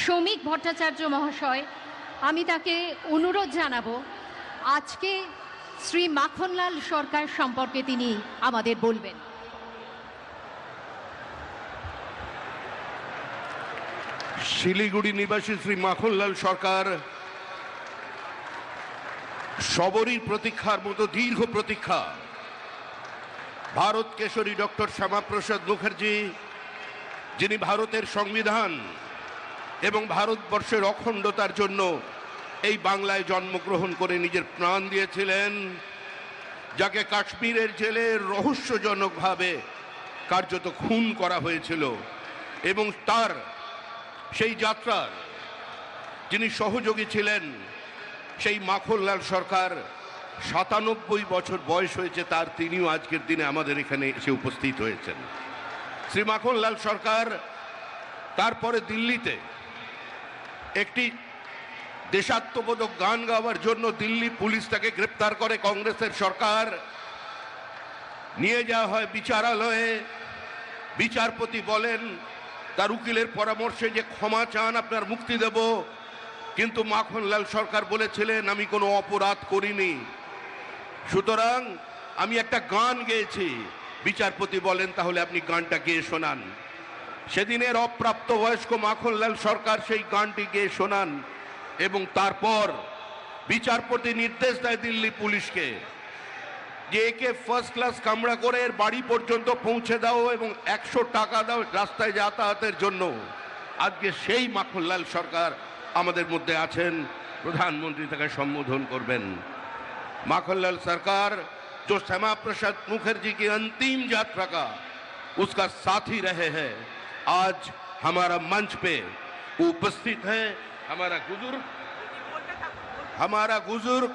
শ্রমিক ভট্টাচার্য মহাশয়, আমি তাকে অনুরোধ জানাবো আজকে শ্রী মাখনলাল সরকার সম্পর্কে তিনি আমাদের বলবেন। শিলিগুড়ি নিবাসী শ্রী মাখনলাল সরকার সবরই প্রতীক্ষার মতো দীর্ঘ প্রতীক্ষা। ভারত কেশরী ডক্টর শ্যামাপ্রসাদ মুখার্জি, যিনি ভারতের সংবিধান এবং ভারতবর্ষের অখণ্ডতার জন্য এই বাংলায় জন্মগ্রহণ করে নিজের প্রাণ দিয়েছিলেন, যাকে কাশ্মীরের জেলে রহস্যজনকভাবে কার্যত খুন করা হয়েছিল, এবং তার সেই যাত্রার যিনি সহযোগী ছিলেন, সেই মাখনলাল সরকার ৯৭ বছর বয়স হয়েছে তার, তিনিও আজকের দিনে আমাদের এখানে এসে উপস্থিত হয়েছেন। শ্রী মাখনলাল সরকার তারপরে দিল্লিতে একটি দেশাত্মবোধক গান গাওয়ার জন্য দিল্লি পুলিশ তাকে গ্রেপ্তার করে। কংগ্রেসের সরকার নিয়ে যাওয়া হয় বিচারালয়ে। বিচারপতি বলেন তার উকিলের পরামর্শে যে ক্ষমা চান, আপনার মুক্তি দেব। কিন্তু মাখনলাল সরকার বলেছিলেন আমি কোনো অপরাধ করিনি, সুতরাং আমি একটা গান গেয়েছি। বিচারপতি বলেন তাহলে আপনি গানটা গেয়ে শোনান। সেদিনের অপ্রাপ্তবয়স্ক মাখনলাল সরকার সেই গানটি গেয়ে শোনান, এবং তারপর বিচারপতি নির্দেশ দেয় দিল্লি পুলিশকে যে একে ফার্স্ট ক্লাস কামরা করে এর বাড়ি পর্যন্ত পৌঁছে দাও এবং 100 টাকা দাও রাস্তায় যাতায়াতের জন্য। আজকে সেই মাখনলাল সরকার আমাদের মধ্যে আছেন, প্রধানমন্ত্রী তাকে সম্বোধন করবেন। माखनलाल सरकार जो श्यामा प्रसाद मुखर्जी की अंतिम यात्रा का उसका साथी रहे हैं, आज हमारा मंच पे उपस्थित है। हमारा बुजुर्ग